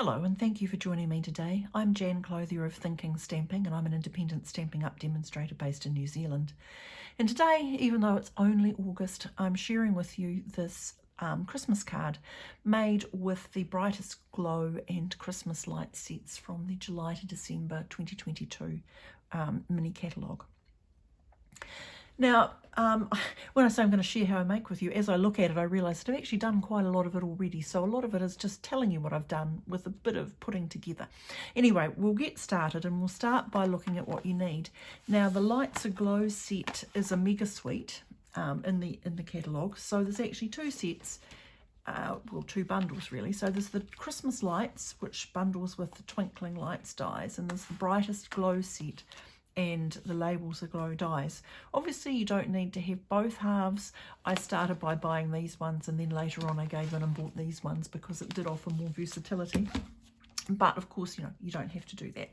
Hello and thank you for joining me today. I'm Jan Clothier of Thinking Stamping and I'm an independent Stampin' Up demonstrator based in New Zealand. And today, even though it's only August, I'm sharing with you this Christmas card made with the Brightest Glow and Christmas light sets from the July to December 2022 mini catalogue. Now, when I say I'm going to share how I make with you, as I look at it, I realise that I've actually done quite a lot of it already. So a lot of it is just telling you what I've done with a bit of putting together. Anyway, we'll get started and we'll start by looking at what you need. Now, the Lights Aglow set is a mega suite in the catalogue. So there's actually two sets, well, two bundles really. So there's the Christmas lights, which bundles with the Twinkling Lights dies, and there's the Brightest Glow set and the Labels Aglow dies. Obviously you don't need to have both halves. I started by buying these ones and then later on I gave in and bought these ones because it did offer more versatility. But of course, you know, you don't have to do that.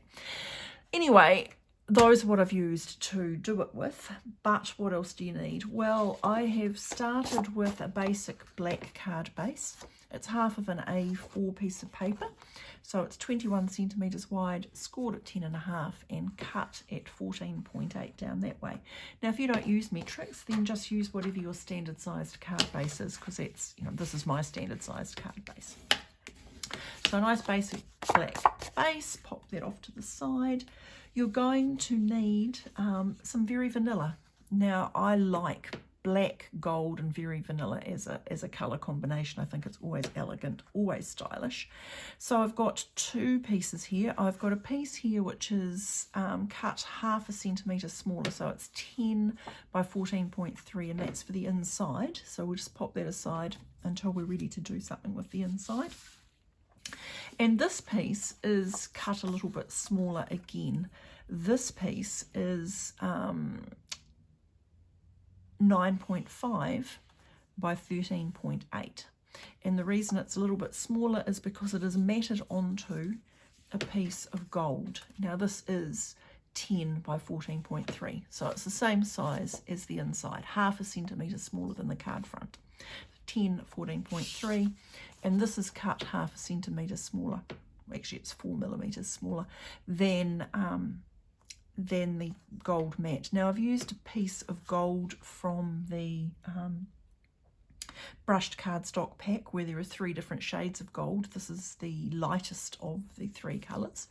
Anyway, those are what I've used to do it with. But what else do you need? Well, I have started with a basic black card base. It's half of an A4 piece of paper. So it's 21 centimetres wide, scored at 10.5 and cut at 14.8 down that way. Now, if you don't use metrics, then just use whatever your standard sized card base is, because that's, you know, this is my standard sized card base. So a nice basic black base, pop that off to the side. You're going to need some Very Vanilla. Now, I like black, gold and Very Vanilla as a colour combination. I think it's always elegant, always stylish. So I've got two pieces here. I've got a piece here which is cut half a centimetre smaller, so it's 10 by 14.3, and that's for the inside. So we'll just pop that aside until we're ready to do something with the inside. And this piece is cut a little bit smaller again. This piece is 9.5 by 13.8, and the reason it's a little bit smaller is because it is matted onto a piece of gold. Now this is 10 by 14.3, so it's the same size as the inside, half a centimetre smaller than the card front. 10, 14.3, and this is cut half a centimetre smaller. Actually, it's 4 millimetres smaller than the gold matte. Now I've used a piece of gold from the brushed cardstock pack where there are 3 different shades of gold. This is the lightest of the 3 colours.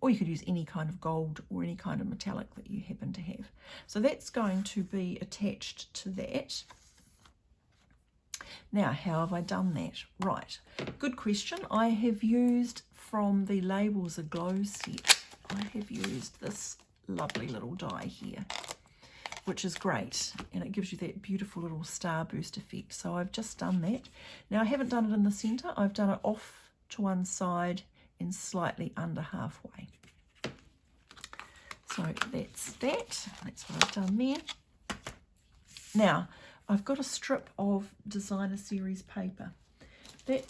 Or you could use any kind of gold or any kind of metallic that you happen to have. So that's going to be attached to that. Now, how have I done that? Right, good question. I have used from the Labels Aglow set, I have used this lovely little die here, which is great, and it gives you that beautiful little starburst effect. So I've just done that. Now I haven't done it in the centre, I've done it off to one side and slightly under halfway. So that's that, that's what I've done there. Now, I've got a strip of Designer Series paper. That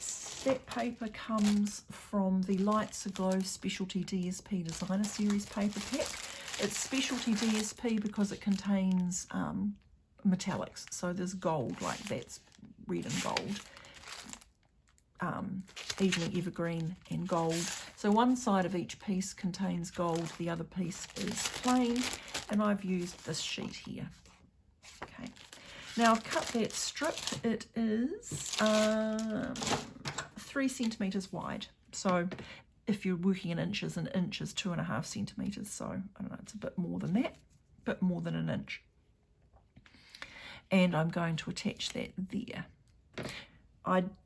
paper comes from the Lights Aglow Specialty DSP Designer Series paper pack. It's Specialty DSP because it contains metallics. So there's gold, like that's red and gold, evening evergreen and gold. So one side of each piece contains gold, the other piece is plain, and I've used this sheet here. Okay. Now I've cut that strip. It is 3 centimetres wide. So if you're working in inches, an inch is 2.5 centimetres. So I don't know, it's a bit more than that, a bit more than an inch. And I'm going to attach that there.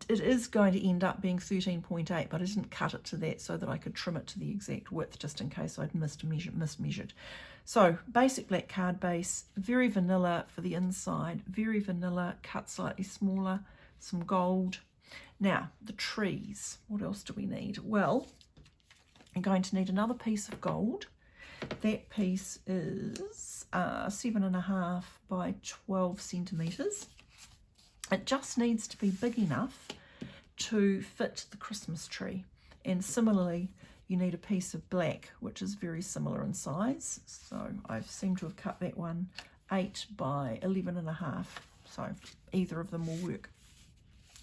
It is going to end up being 13.8, but I didn't cut it to that so that I could trim it to the exact width just in case I'd mismeasured. So basic black card base, Very Vanilla for the inside, Very Vanilla cut slightly smaller, some gold. Now the trees, what else do we need? Well, I'm going to need another piece of gold. That piece is 7.5 by 12 centimetres. It just needs to be big enough to fit the Christmas tree. And similarly, you need a piece of black, which is very similar in size. So I seem to have cut that one 8 by 11.5. So either of them will work.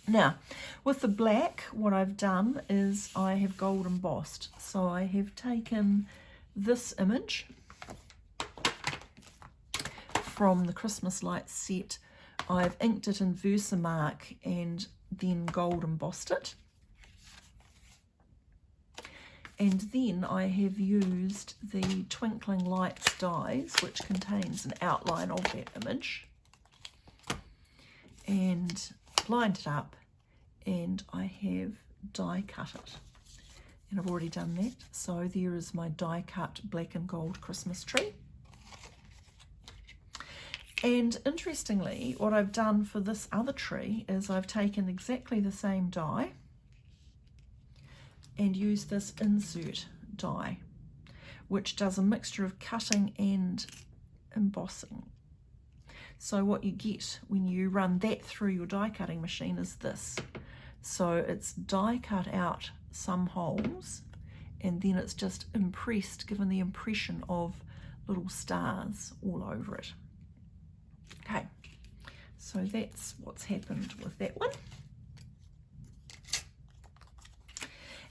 Now, with the black, what I've done is I have gold embossed. So I have taken this image from the Christmas lights set. I've inked it in Versamark and then gold embossed it. And then I have used the Twinkling Lights dies, which contains an outline of that image, and lined it up, and I have die cut it. And I've already done that. So there is my die cut black and gold Christmas tree. And interestingly, what I've done for this other tree is I've taken exactly the same die and used this insert die, which does a mixture of cutting and embossing. So what you get when you run that through your die cutting machine is this. So it's die cut out some holes, and then it's just impressed, given the impression of little stars all over it. Okay, so that's what's happened with that one.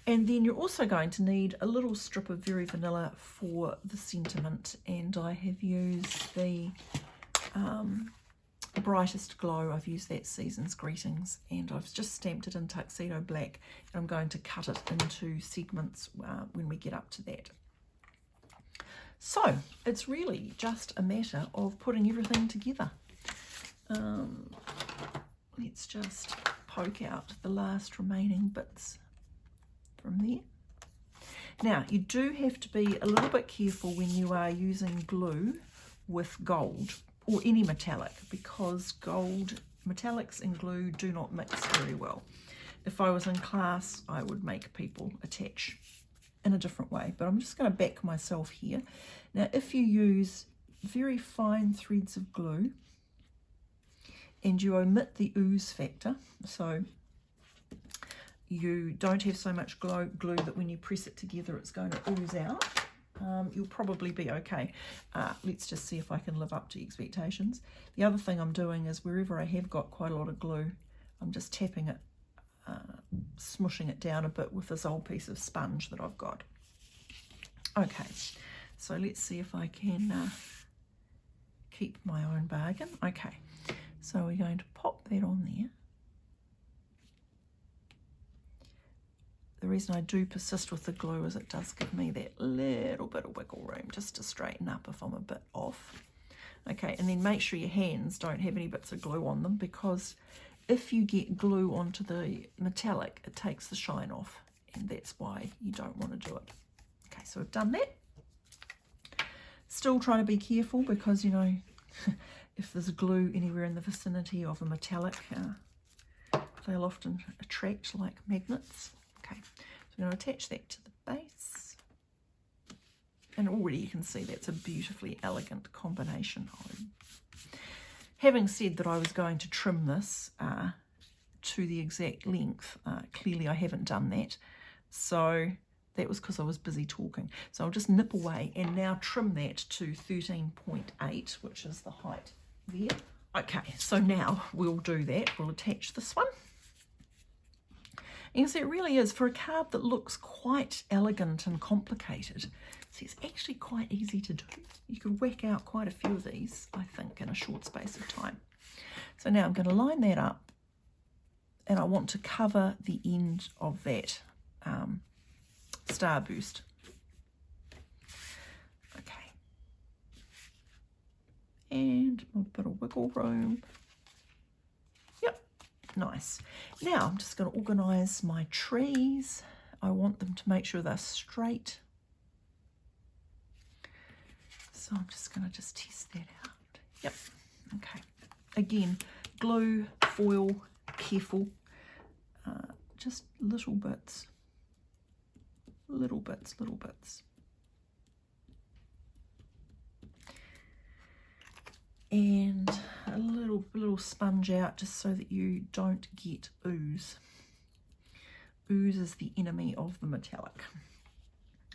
And then you're also going to need a little strip of Very Vanilla for the sentiment, and I have used the Brightest Glow. I've used that Season's Greetings, and I've just stamped it in Tuxedo Black, and I'm going to cut it into segments when we get up to that. So it's really just a matter of putting everything together. Let's just poke out the last remaining bits from there. Now, you do have to be a little bit careful when you are using glue with gold or any metallic, because gold, metallics and glue do not mix very well. If I was in class, I would make people attach in a different way, but I'm just going to back myself here. Now, if you use very fine threads of glue and you omit the ooze factor, so you don't have so much glue that when you press it together it's going to ooze out, you'll probably be okay. Let's just see if I can live up to expectations. The other thing I'm doing is wherever I have got quite a lot of glue, I'm just tapping it, smushing it down a bit with this old piece of sponge that I've got. Okay, so let's see if I can keep my own bargain. Okay, so we're going to pop that on there. The reason I do persist with the glue is it does give me that little bit of wiggle room just to straighten up if I'm a bit off. Okay, and then make sure your hands don't have any bits of glue on them, because if you get glue onto the metallic, it takes the shine off, and that's why you don't want to do it. Okay, so I've done that. Still trying to be careful, because, you know, if there's glue anywhere in the vicinity of a metallic, they'll often attract like magnets. Okay, so I'm going to attach that to the base, and already you can see that's a beautifully elegant combination. Having said that I was going to trim this to the exact length, clearly I haven't done that, so that was because I was busy talking. So I'll just nip away and now trim that to 13.8, which is the height there. Okay, so now we'll do that. We'll attach this one. You can see it really is, for a card that looks quite elegant and complicated, see, it's actually quite easy to do. You could whack out quite a few of these, I think, in a short space of time. So now I'm going to line that up, and I want to cover the end of that starburst. Okay. And a bit of wiggle room. Nice. Now I'm just going to organise my trees. I want them to make sure they're straight. So I'm just going to test that out. Yep. Okay. Again, glue, foil, careful. Just little bits. Little bits, little bits. And a little sponge out just so that you don't get ooze. Ooze is the enemy of the metallic.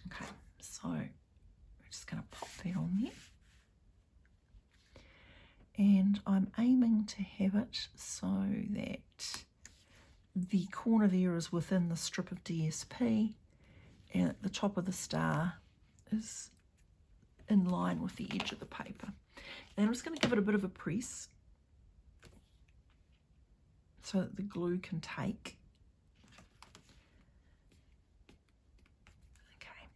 Okay, so we're just going to pop that on there. And I'm aiming to have it so that the corner there is within the strip of DSP, and at the top of the star is in line with the edge of the paper. And I'm just going to give it a bit of a press so that the glue can take. Okay,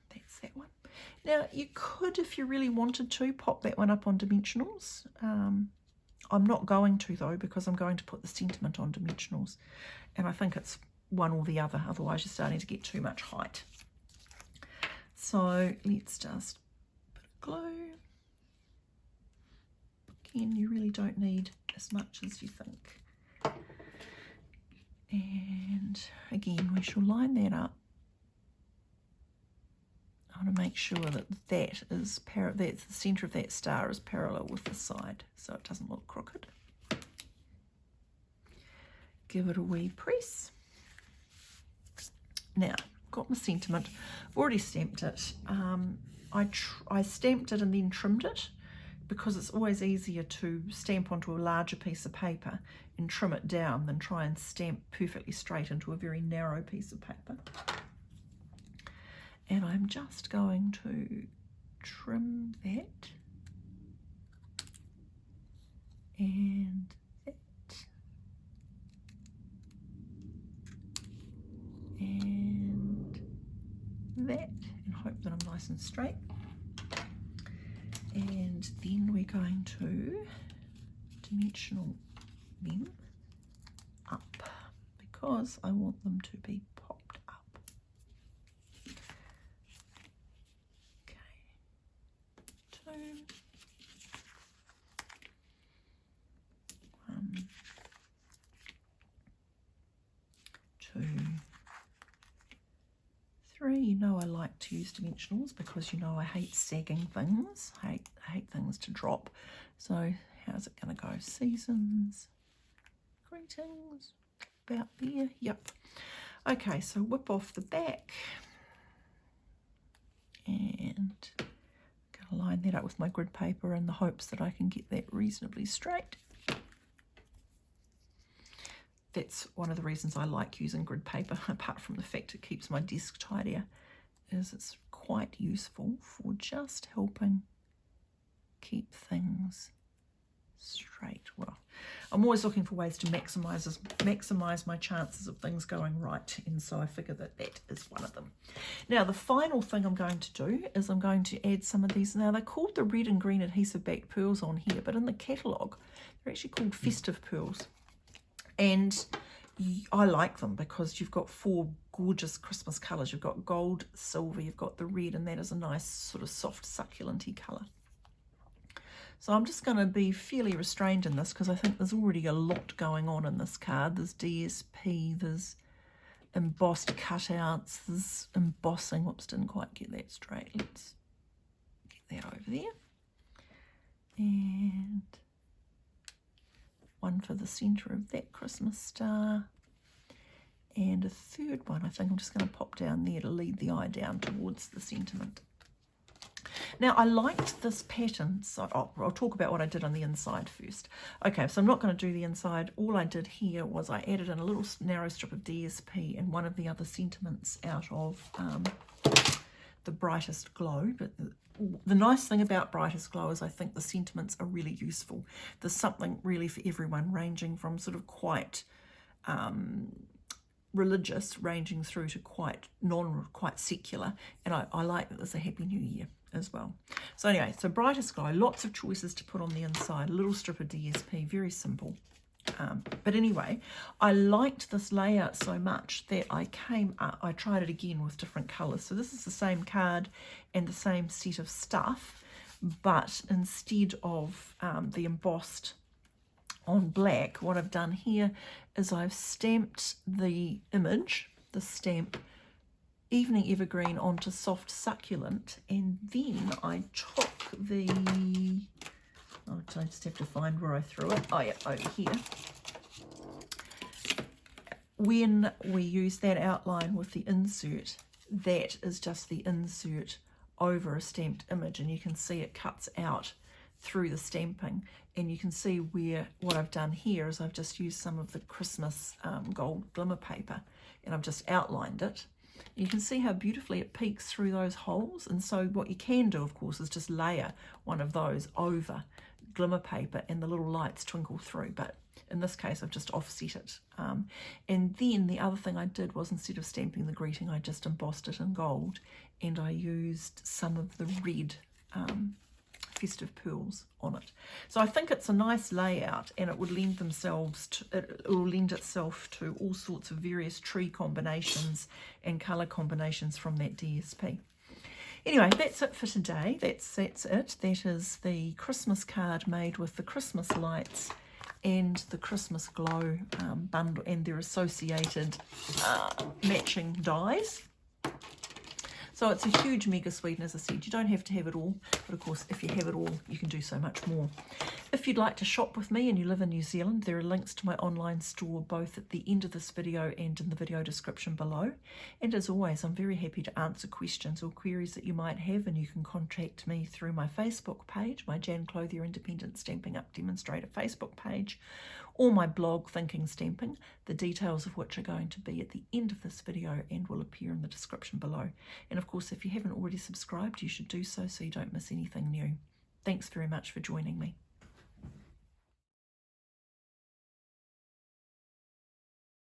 that's that one. Now you could, if you really wanted to, pop that one up on dimensionals. I'm not going to though, because I'm going to put the sentiment on dimensionals, and I think it's one or the other, otherwise you're starting to get too much height. So let's just put a glue. Again, you really don't need as much as you think. And again, we shall line that up. I want to make sure that that is the centre of that star is parallel with the side, so it doesn't look crooked. Give it a wee press. Now, got my sentiment. I've already stamped it. I stamped it and then trimmed it, because it's always easier to stamp onto a larger piece of paper and trim it down than try and stamp perfectly straight into a very narrow piece of paper. And I'm just going to trim that and that and that, and hope that I'm nice and straight. And then we're going to dimensional them up, because I want them to be popped up. Okay, 2, 1, 2, 3. You know I like to use dimensionals because you know I hate sagging things. I hate things to drop. So how's it going to go? Seasons, greetings, about there. Yep. Okay, so whip off the back and I'm going to line that up with my grid paper in the hopes that I can get that reasonably straight. That's one of the reasons I like using grid paper, apart from the fact it keeps my desk tidier, is it's quite useful for just helping keep things straight. Well, I'm always looking for ways to maximize my chances of things going right, and so I figure that that is one of them. Now the final thing I'm going to do is I'm going to add some of these. Now they're called the red and green adhesive backed pearls on here, but in the catalogue they're actually called festive pearls. And I like them because you've got 4 gorgeous Christmas colours. You've got gold, silver, you've got the red, and that is a nice sort of soft succulent-y colour. So I'm just going to be fairly restrained in this because I think there's already a lot going on in this card. There's DSP, there's embossed cutouts, there's embossing. Whoops, didn't quite get that straight. Let's get that over there. And one for the centre of that Christmas star, and a third one I think I'm just going to pop down there to lead the eye down towards the sentiment. Now I liked this pattern, so I'll talk about what I did on the inside first. Okay, so I'm not going to do the inside. All I did here was I added in a little narrow strip of DSP and one of the other sentiments out of the Brightest Glow. But the nice thing about Brightest Glow is I think the sentiments are really useful. There's something really for everyone, ranging from sort of quite religious, ranging through to quite secular, and I like that there's a Happy New Year as well. So anyway, so Brightest Glow, lots of choices to put on the inside, a little strip of DSP, very simple. But anyway, I liked this layout so much that I tried it again with different colours. So this is the same card and the same set of stuff, but instead of the embossed on black, what I've done here is I've stamped the image, the stamp, Evening Evergreen onto Soft Succulent, and then I took the, I just have to find where I threw it. Oh yeah, over here. When we use that outline with the insert, that is just the insert over a stamped image, and you can see it cuts out through the stamping, and you can see where what I've done here is I've just used some of the Christmas gold glimmer paper, and I've just outlined it. You can see how beautifully it peeks through those holes, and so what you can do, of course, is just layer one of those over glimmer paper and the little lights twinkle through, but in this case I've just offset it. And then the other thing I did was, instead of stamping the greeting, I just embossed it in gold, and I used some of the red festive pearls on it. So I think it's a nice layout, and it would lend themselves to, it will lend itself to all sorts of various tree combinations and colour combinations from that DSP. Anyway, that's it for today. That's it. That is the Christmas card made with the Christmas lights and the Christmas glow bundle and their associated matching dies. So it's a huge mega suite, and as I said, you don't have to have it all, but of course if you have it all you can do so much more. If you'd like to shop with me and you live in New Zealand, there are links to my online store both at the end of this video and in the video description below. And as always, I'm very happy to answer questions or queries that you might have, and you can contact me through my Facebook page, my Jan Clothier Independent Stamping Up Demonstrator Facebook page, or my blog Thinking Stamping, the details of which are going to be at the end of this video and will appear in the description below. And of course, if you haven't already subscribed, you should do so so you don't miss anything new. Thanks very much for joining me.